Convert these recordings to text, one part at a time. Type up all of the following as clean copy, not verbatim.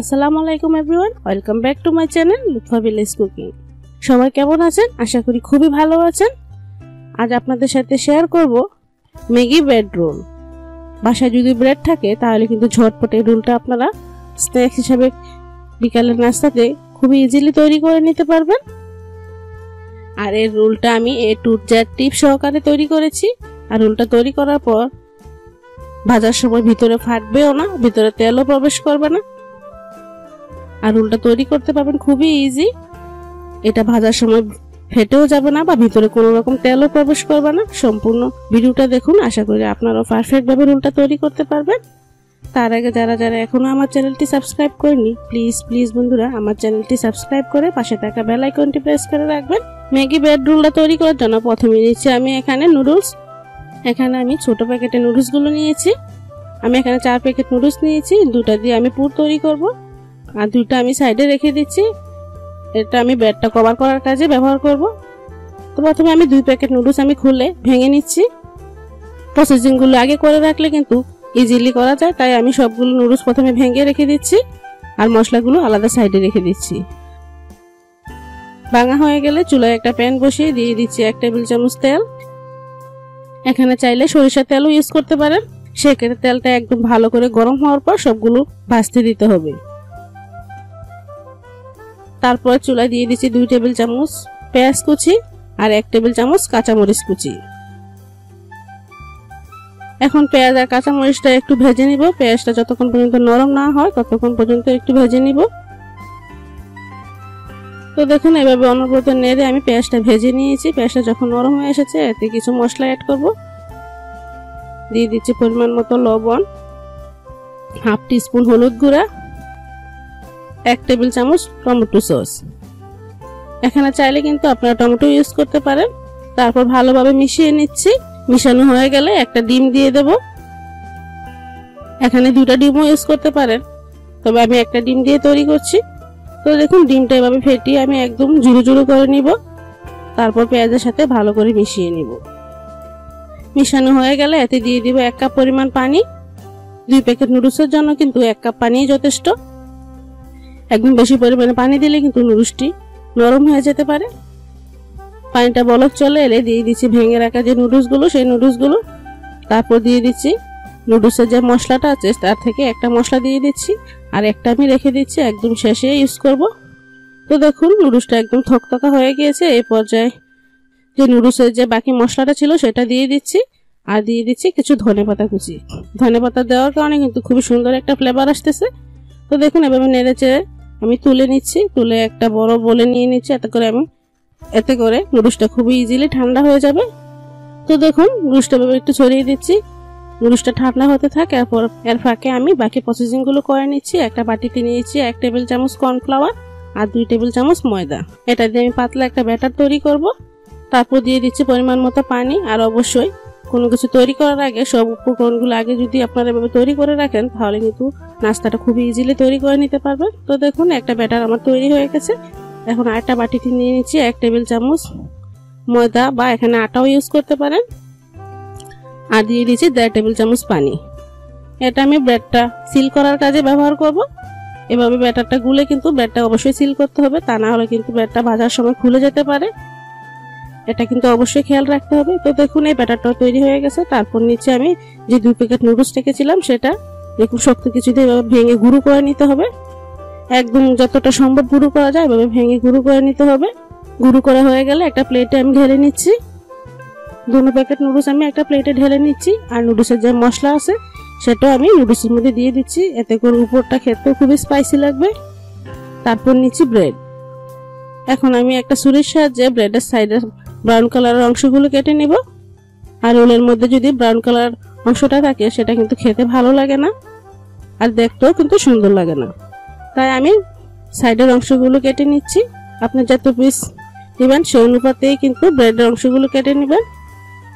আসসালামু আলাইকুম everyone, welcome back to my channel Lutfa village cooking. সবাই কেমন আছেন? আশা করি খুবই ভালো আছেন। আজ আপনাদের সাথে শেয়ার করব ম্যাগি ব্রেড রোল। বাসায় যদি ব্রেড থাকে তাহলে কিন্তু ঝটপট এই রোলটা আপনারা স্ন্যাক্স হিসেবে বিকালের নাস্তাতে খুবই ইজিলি তৈরি করে নিতে পারবেন। আর এই রোলটা আমি টু জেড টিপ সহকারে তৈরি করেছি। আর রোলটা তৈরি করার পর ভাজার সময় ভিতরে ফাটবেও না, ভিতরে তেলও প্রবেশ করবে না। আর রোলটা তৈরি করতে পারবেন খুবই ইজি। এটা ভাজার সময় ফেটেও যাবে না বা ভিতরে কোনো রকম তেলও প্রবেশ করবে না। সম্পূর্ণ ভিডিওটা দেখুন, আশা করি আপনারাও পারফেক্ট ভাবে রোলটা তৈরি করতে পারবেন। তার আগে যারা এখনো আমার চ্যানেলটি সাবস্ক্রাইব করেনি, প্লিজ বন্ধুরা আমার চ্যানেলটি সাবস্ক্রাইব করে পাশে থাকা বেল আইকনটি প্রেস করে রাখবেন। ম্যাগি ব্রেড রোলটা তৈরি করার জন্য প্রথমে নিচ্ছি আমি এখানে নুডলস। এখানে আমি ছোট প্যাকেটের নুডলসগুলো নিয়েছি। আমি এখানে 4 প্যাকেট নুডলস নিয়েছি। দুটা দিয়ে আমি পুর তৈরি করব আর দুইটা আমি সাইডে রেখে দিচ্ছি। এটা আমি ব্রেডটা কভার করার কাজে ব্যবহার করব। তো প্রথমে আমি 2 প্যাকেট নুডলস আমি খুলে ভেঙে নিচ্ছি। প্রসেসিংগুলো আগে করে রাখলে কিন্তু ইজিলি করা যায়, তাই আমি সবগুলো নুডলস প্রথমে ভেঙে রেখে দিচ্ছি আর মশলাগুলো আলাদা সাইডে রেখে দিচ্ছি। ভাঙা হয়ে গেলে চুলায় একটা প্যান বসিয়ে দিয়ে দিচ্ছি 1 টেবিল চামচ তেল। এখানে চাইলে সরিষার তেলও ইউজ করতে পারেন। সেক্ষেত্রে তেলটা একদম ভালো করে গরম হওয়ার পর সবগুলো ভাজতে দিতে হবে। তারপর চুলায় দিয়ে দিচ্ছি 2 টেবিল চামচ পেঁয়াজ কুচি আর 1 টেবিল চামচ কাঁচামরিচ কুচি। এখন পেঁয়াজ আর কাঁচামরিচটা একটু ভেজে নিব। পেঁয়াজটা যতক্ষণ পর্যন্ত নরম না হয় ততক্ষণ পর্যন্ত একটু ভেজে নিব। তো দেখুন এভাবে অনবরত নেড়ে আমি পেঁয়াজটা ভেজে নিয়েছি। পেঁয়াজটা যখন নরম হয়ে এসেছে এতে কিছু মশলা অ্যাড করব। দিয়ে দিচ্ছি পরিমাণ মতো লবণ, হাফ টিস্পুন হলুদ গুঁড়া, 1 টেবিল চামচ টমেটো সস। এখানে চাইলে কিন্তু আপনারা টমেটো ইউজ করতে পারেন। তারপর ভালোভাবে মিশিয়ে নিচ্ছি। মিশানো হয়ে গেলে একটা ডিম দিয়ে দেব। এখানে 2টা ডিমও ইউজ করতে পারেন, তবে আমি একটা ডিম দিয়ে তৈরি করছি। তো দেখুন ডিমটা এভাবে ফেটিয়ে আমি একদম ঝুরো করে নিব। তারপর পেঁয়াজের সাথে ভালো করে মিশিয়ে নিব। মিশানো হয়ে গেলে এতে দিয়ে দিব 1 কাপ পরিমাণ পানি। 2 প্যাকেট নুডলসের জন্য কিন্তু 1 কাপ পানি যথেষ্ট। একদম বেশি পরিমাণে পানি দিলে কিন্তু নুডলসটি নরম হয়ে যেতে পারে। পানিটা বলক চলে এলে দিয়ে দিচ্ছি ভেঙে রাখা যে নুডলসগুলো, সেই নুডলসগুলো। তারপর দিয়ে দিচ্ছি নুডলসের যে মশলাটা আছে তার থেকে একটা মশলা দিয়ে দিচ্ছি আর একটা আমি রেখে দিচ্ছি, একদম শেষে ইউজ করব। তো দেখুন নুডলসটা একদম থকথকা হয়ে গিয়েছে। এই পর্যায়ে যে নুডলসের যে বাকি মশলাটা ছিল সেটা দিয়ে দিচ্ছি আর দিয়ে দিচ্ছি কিছু ধনেপাতা কুচি। ধনেপাতা দেওয়ার কারণে কিন্তু খুবই সুন্দর একটা ফ্লেভার আসতেছে। তো দেখুন এভাবে নেড়েচেড়ে আমি তুলে নিচ্ছি। তুলে একটা বড় বলে নিয়ে নিচ্ছি। এতে করে নুডলসটা খুবই ইজিলি ঠান্ডা হয়ে যাবে। তো দেখুন নুডলসটা একটু ছড়িয়ে দিচ্ছি। নুডলসটা ঠান্ডা হতে থাকে। এর ফাঁকে আমি বাকি প্রসেসিংগুলো করে নিচ্ছি। একটা বাটিতে নিয়েছি 1 টেবিল চামচ কর্নফ্লাওয়ার আর 2 টেবিল চামচ ময়দা। এটা দিয়ে আমি পাতলা একটা ব্যাটার তৈরি করব। তারপর দিয়ে দিচ্ছি পরিমাণ মতো পানি। আর অবশ্যই কোনো কিছু তৈরি করার আগে সব উপকরণগুলো আগে যদি আপনারা এভাবে তৈরি করে রাখেন তাহলে কিন্তু নাস্তাটা খুবই ইজিলি তৈরি করে নিতে পারবেন। তো দেখুন একটা ব্যাটার আমার তৈরি হয়ে গেছে। এখন আরেকটা বাটিতে নিয়ে নিচ্ছি 1 টেবিল চামচ ময়দা বা এখানে আটাও ইউজ করতে পারেন আর দিয়ে দিচ্ছি 1.5 টেবিল চামচ পানি। এটা আমি ব্রেডটা সিল করার কাজে ব্যবহার করব। এভাবে ব্যাটারটা গুলে কিন্তু ব্রেডটা অবশ্যই সিল করতে হবে, তা না হলে কিন্তু ব্রেডটা ভাজার সময় খুলে যেতে পারে। এটা কিন্তু অবশ্যই খেয়াল রাখতে হবে। তো দেখুন এই ব্যাটারটা তৈরি হয়ে গেছে। তারপর নিচে আমি যে 2 প্যাকেট নুডলস রেখেছিলাম সেটা দেখুন শক্ত কিছু দিয়ে ভেঙে গুঁড়ো করে নিতে হবে। একদম যতটা সম্ভব গুঁড়ো করা যায় এভাবে ভেঙে গুঁড়ো করে নিতে হবে। গুঁড়ো করা হয়ে গেলে একটা প্লেটে আমি ঢেলে নিচ্ছি। 2 প্যাকেট নুডলস আমি একটা প্লেটে ঢেলে নিচ্ছি। আর নুডলসের যে মশলা আছে সেটাও আমি নুডলসের মধ্যে দিয়ে দিচ্ছি। এতে করে উপরটা খেতে খুবই স্পাইসি লাগবে। তারপর নিচ্ছি ব্রেড। এখন আমি একটা ছুরির সাহায্যে ব্রেডের সাইডে ব্রাউন কালারের অংশগুলো কেটে নেব। আর রোলের মধ্যে যদি ব্রাউন কালার অংশটা থাকে সেটা কিন্তু খেতে ভালো লাগে না আর দেখতেও কিন্তু সুন্দর লাগে না। তাই আমি সাইডের অংশগুলো কেটে নিচ্ছি। আপনার যত পিস নেবেন সেই অনুপাতেই কিন্তু ব্রেডের অংশগুলো কেটে নেবেন।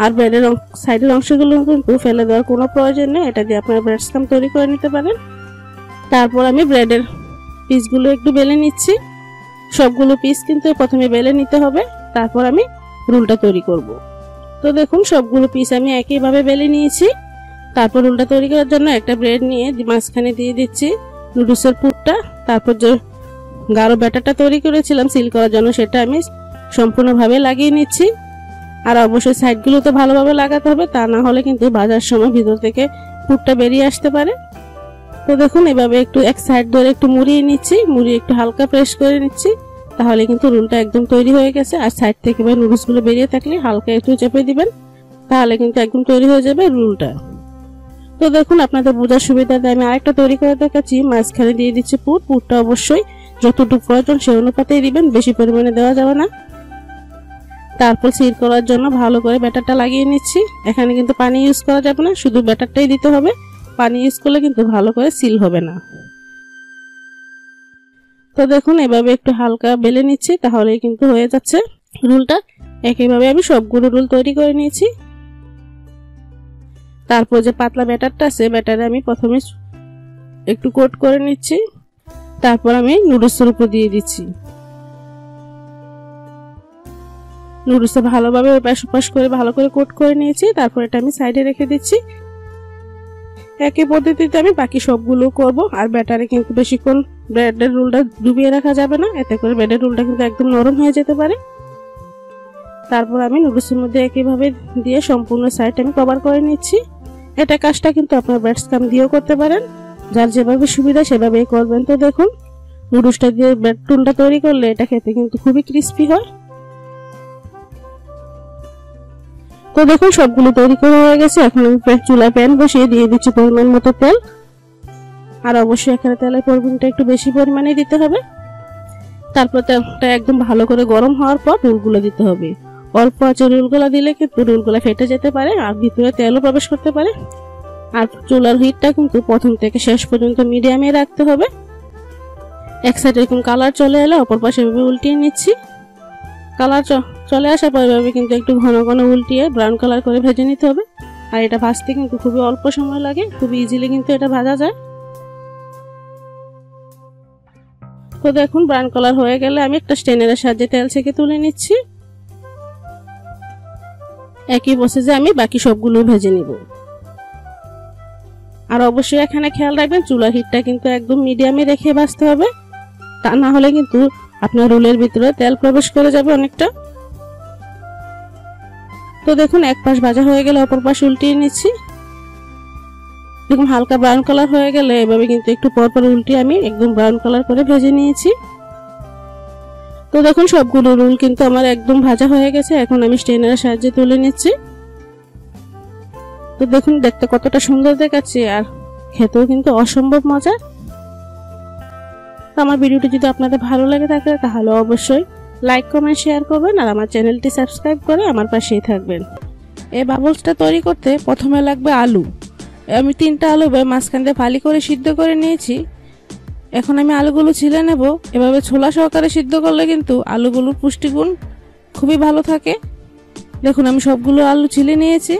আর ব্রেডের সাইডের অংশগুলো কিন্তু ফেলে দেওয়ার কোনো প্রয়োজন নেই। এটা দিয়ে আপনারা ব্রেড স্ক্রাম তৈরি করে নিতে পারেন। তারপর আমি ব্রেডের পিসগুলো একটু বেলে নিচ্ছি। সবগুলো পিস কিন্তু প্রথমে বেলে নিতে হবে, তারপর আমি রোলটা তৈরি করব। তো দেখুন সবগুলো পিস আমি একইভাবে বেলে নিয়েছি। তারপর রোলটা তৈরি করার জন্য একটা ব্রেড নিয়ে মাঝখানে দিয়ে দিচ্ছি নুডলসের পুরটা, তারপর যে গাঢ় ব্যাটারটা তৈরি করেছিলাম সিল করার জন্য সেটা আমি সম্পূর্ণভাবে লাগিয়ে নিচ্ছি। আর অবশ্যই সাইডগুলো তো ভালোভাবে লাগাতে হবে, তা না হলে কিন্তু ভাজার সময় ভিতর থেকে পুরটা বেরিয়ে আসতে পারে। তো দেখুন এভাবে একটু এক সাইড ধরে একটু মুড়িয়ে নিচ্ছি, মুড়িয়ে একটু হালকা প্রেস করে নিচ্ছি, তাহলে কিন্তু রোলটা একদম তৈরি হয়ে গেছে। আর সাইড থেকে নুডলসগুলো বেরিয়ে থাকলে হালকা একটু চেপে দিবেন, তাহলে কিন্তু একদম তৈরি হয়ে যাবে রোলটা। তো দেখুন আপনাদের বোঝার সুবিধাতে আমি আরেকটা তৈরি করে দেখাচ্ছি। মাঝখানে দিয়ে দিচ্ছি পুরটা অবশ্যই যতটুকু প্রয়োজন সেই অনুপাতেই দিবেন, বেশি পরিমাণে দেওয়া যাবে না। তারপর সিল করার জন্য ভালো করে ব্যাটারটা লাগিয়ে নিচ্ছি। এখানে কিন্তু পানি ইউজ করা যাবে না, শুধু ব্যাটারটাই দিতে হবে, পানি ইউজ করলে কিন্তু ভালো করে সিল হবে না। তো দেখুন এভাবে একটু হালকা বেলে নিচ্ছি, তাহলেই কিন্তু হয়ে যাচ্ছে রোলটা। একইভাবে আমি সবগুলো রোল তৈরি করে নিয়েছি। তারপর যে পাতলা ব্যাটারটা আছে, ব্যাটারে আমি প্রথমে একটু কোট করে নিচ্ছি, তারপর আমি নুডলসের উপর দিয়ে দিচ্ছি। নুডলসে ভালোভাবে এপাশ ওপাশ করে ভালো করে কোট করে নিয়েছি, তারপর এটা আমি সাইডে রেখে দিচ্ছি। একই পদ্ধতিতে আমি বাকি সবগুলো করব। আর ব্যাটারে কিন্তু বেশিক্ষণ ব্রেডের রোলটা ডুবিয়ে রাখা যাবে না, এতে করে ব্রেডের রোলটা কিন্তু একদম নরম হয়ে যেতে পারে। তারপর আমি নুডলসের মধ্যে একইভাবে দিয়ে সম্পূর্ণ সাইড আমি কভার করে নিচ্ছি। এটা কাজটা কিন্তু আপনার ব্রেড স্ক্রাম দিয়েও করতে পারেন, যার যেভাবে সুবিধা সেভাবেই করবেন। তো দেখুন নুডলসটা দিয়ে ব্রেড রোলটা তৈরি করলে এটা খেতে কিন্তু খুবই ক্রিস্পি হয়। তো দেখুন সবগুলো তৈরি করা হয়ে গেছে। এখন আমি চুলায় প্যান বসিয়ে দিয়ে দিচ্ছি পরিমাণ মতো তেল। আর অবশ্যই এখানে তেলের পরিমাণটা একটু বেশি পরিমাণে দিতে হবে। তারপর তেলটা একদম ভালো করে গরম হওয়ার পর রোলগুলো দিতে হবে। অল্প আঁচে রোলগুলো দিলে কিন্তু রোলগুলো ফেটে যেতে পারে আর ভিতরে তেলও প্রবেশ করতে পারে। আর চুলার হিটটা কিন্তু প্রথম থেকে শেষ পর্যন্ত মিডিয়ামে রাখতে হবে। এক সাইড এরকম কালার চলে এলে অপর পাশে এভাবে উল্টিয়ে নিচ্ছি। কালার চলে আসার পর এভাবে কিন্তু একটু ঘন ঘন উল্টিয়ে ব্রাউন কালার করে ভেজে নিতে হবে। আর এটা ভাজতে কিন্তু খুবই অল্প সময় লাগে, খুবই ইজিলি কিন্তু এটা ভাজা যায়। তো দেখুন ব্রাউন কালার হয়ে গেলে আমি একটা স্ট্রেনারের সাহায্যে তেল ছেঁকে তুলে নিচ্ছি। একই প্রসেসে আমি বাকি সবগুলো ভেজে নিব। আর অবশ্যই এখানে খেয়াল রাখবেন চুলার হিটটা কিন্তু একদম মিডিয়ামে রেখে ভাজতে হবে, তা না হলে কিন্তু আপনার রোলের ভিতরে তেল প্রবেশ করে যাবে অনেকটা। তো দেখুন এক পাশ ভাজা হয়ে গেলে অপর পাশ উল্টিয়ে নিচ্ছি। দেখুন হালকা ব্রাউন কালার হয়ে গেলে এভাবে কিন্তু একটু পরপর উল্টিয়ে আমি একদম ব্রাউন কালার করে ভেজে নিয়েছি। তো দেখুন সবগুলো রোল কিন্তু আমার একদম ভাজা হয়ে গেছে। এখন আমি স্ট্রেনারের সাহায্যে তুলে নিচ্ছি। তো দেখুন দেখতে কতটা সুন্দর দেখাচ্ছে আর খেতেও কিন্তু অসম্ভব মজা। তো আমার ভিডিওটি যদি আপনাদের ভালো লাগে থাকে তাহলে অবশ্যই লাইক কমেন্ট শেয়ার করবেন আর আমার চ্যানেলটি সাবস্ক্রাইব করে আমার পাশেই থাকবেন। এই বাবলসটা তৈরি করতে প্রথমে লাগবে আলু। আমি 3টা আলু মাঝখান দিয়ে ফালি করে সিদ্ধ করে নিয়েছি। এখন আমি আলুগুলো ছিলে নেব। এভাবে ছোলা সহকারে সিদ্ধ করলে কিন্তু আলুগুলোর পুষ্টিগুণ খুবই ভালো থাকে। দেখুন আমি সবগুলো আলু ছিলে নিয়েছি।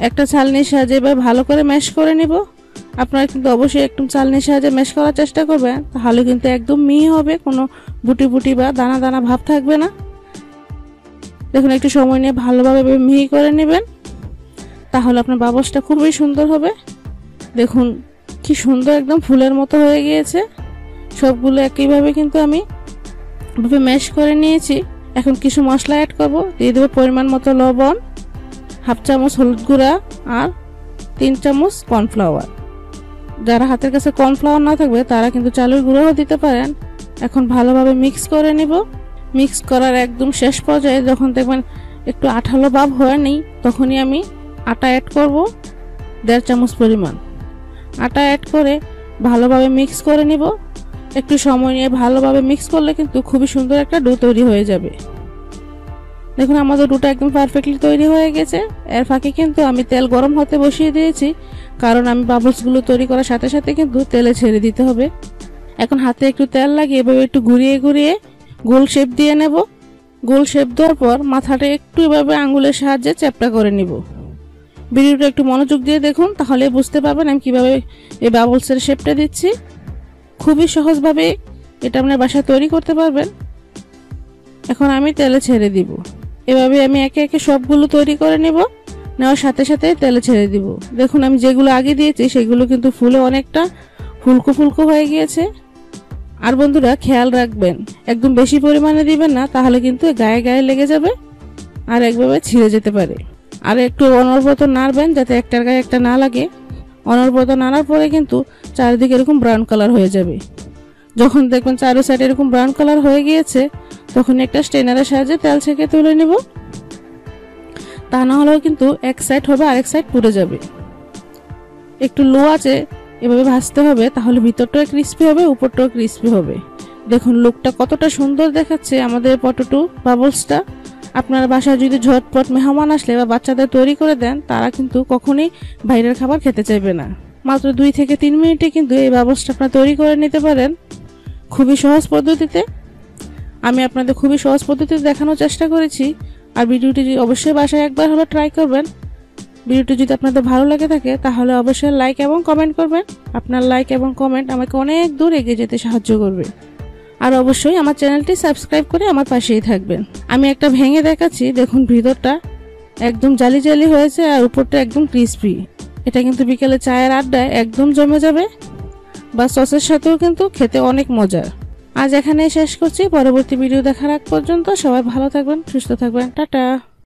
একটা ছালনির সাহায্যে এবার ভালো করে ম্যাশ করে নেব। আপনারা কিন্তু অবশ্যই একদম চালনির সাহায্যে ম্যাশ করার চেষ্টা করবেন, তাহলে কিন্তু একদম মিহি হবে, কোনো বুটি বুটি বা দানা দানা ভাব থাকবে না। দেখুন একটু সময় নিয়ে ভালোভাবে মিহি করে নেবেন, তাহলে আপনার বাবলসটা খুবই সুন্দর হবে। দেখুন কি সুন্দর একদম ফুলের মতো হয়ে গিয়েছে। সবগুলো একইভাবে কিন্তু আমি ভাবে ম্যাশ করে নিয়েছি। এখন কিছু মশলা অ্যাড করব। দিয়ে দেবো পরিমাণ মতো লবণ, হাফ চামচ হলুদ গুঁড়া আর 3 চামচ কর্নফ্লাওয়ার। যারা হাতের কাছে কর্নফ্লাওয়ার না থাকবে তারা কিন্তু চালের গুঁড়োও দিতে পারেন। এখন ভালোভাবে মিক্স করে নিব। মিক্স করার একদম শেষ পর্যায়ে যখন দেখবেন একটু আঠালো ভাব হয়নি, তখনই আমি আটা অ্যাড করব 1.5 চামচ পরিমাণ। আটা অ্যাড করে ভালোভাবে মিক্স করে নিব। একটু সময় নিয়ে ভালোভাবে মিক্স করলে কিন্তু খুবই সুন্দর একটা ডো তৈরি হয়ে যাবে। দেখুন আমাদের ডোটা একদম পারফেক্টলি তৈরি হয়ে গেছে। এর ফাঁকে কিন্তু আমি তেল গরম হতে বসিয়ে দিয়েছি, কারণ আমি বাবলসগুলো তৈরি করার সাথে সাথে কিন্তু তেলে ছেড়ে দিতে হবে। এখন হাতে একটু তেল লাগিয়ে এভাবে একটু ঘুরিয়ে ঘুরিয়ে গোল শেপ দিয়ে নেব। গোল শেপ দেওয়ার পর মাথাটা একটু এভাবে আঙ্গুলের সাহায্যে চ্যাপটা করে নিব। ভিডিওটা একটু মনোযোগ দিয়ে দেখুন, তাহলে বুঝতে পারবেন আমি কিভাবে এই বাবলসের শেপটা দিচ্ছি। খুবই সহজভাবে এটা আপনার বাসায় তৈরি করতে পারবেন। এখন আমি তেলে ছেড়ে দিব। এভাবে আমি একে একে সবগুলো তৈরি করে নেব। নেওয়ার সাথে সাথে তেলে ছেড়ে দিব। দেখুন আমি যেগুলো আগে দিয়েছি সেগুলো কিন্তু ফুলে অনেকটা ফুলকো ফুলকো হয়ে গিয়েছে। আর বন্ধুরা খেয়াল রাখবেন, একদম বেশি পরিমাণে দিবেন না, তাহলে কিন্তু গায়ে গায়ে লেগে যাবে আর একভাবে ছিঁড়ে যেতে পারে। আর একটু অনবরত নাড়বেন যাতে একটার গায়ে একটা না লাগে। অনবরত নাড়ার পরে কিন্তু চারিদিকে এরকম ব্রাউন কালার হয়ে যাবে। যখন দেখবেন চারো সাইড এরকম ব্রাউন কালার হয়ে গিয়েছে, তখন একটা স্ট্রেনারের সাহায্যে তেল ছেঁকে তুলে নেব। তা না হলেও কিন্তু এক সাইড হবে আরেক সাইড পুড়ে যাবে। একটু লো আছে এভাবে ভাজতে হবে, তাহলে ভিতরটাও ক্রিস্পি হবে, উপরটাও ক্রিস্পি হবে। দেখুন লুকটা কতটা সুন্দর দেখাচ্ছে আমাদের পটেটো বাবলসটা। আপনার বাসায় যদি ঝটপট মেহমান আসলে বা বাচ্চাদের তৈরি করে দেন, তারা কিন্তু কখনোই বাইরের খাবার খেতে চাইবে না। মাত্র 2 থেকে 3 মিনিটে কিন্তু এই বাবলসটা আপনারা তৈরি করে নিতে পারেন খুবই সহজ পদ্ধতিতে। আমি আপনাদের খুবই সহজ পদ্ধতিতে দেখানোর চেষ্টা করেছি। আর ভিডিওটি অবশ্যই বাসায় একবার হলো ট্রাই করবেন। ভিডিওটি যদি আপনাদের ভালো লাগে থাকে, তাহলে অবশ্যই লাইক এবং কমেন্ট করবেন। আপনার লাইক এবং কমেন্ট আমাকে অনেক দূর এগিয়ে যেতে সাহায্য করবে। আর অবশ্যই আমার চ্যানেলটি সাবস্ক্রাইব করে আমার পাশেই থাকবেন। আমি একটা ভেঙে দেখাচ্ছি, দেখুন ভিতরটা একদম জালি জালি হয়েছে আর উপরটা একদম ক্রিস্পি। এটা কিন্তু বিকেলে চায়ের আড্ডায় একদম জমে যাবে, বা সসের সাথেও কিন্তু খেতে অনেক মজার। আজ এখানেই শেষ করছি। পরবর্তী ভিডিও দেখার আগ পর্যন্ত সবাই ভালো থাকবেন, সুস্থ থাকবেন। টাটা।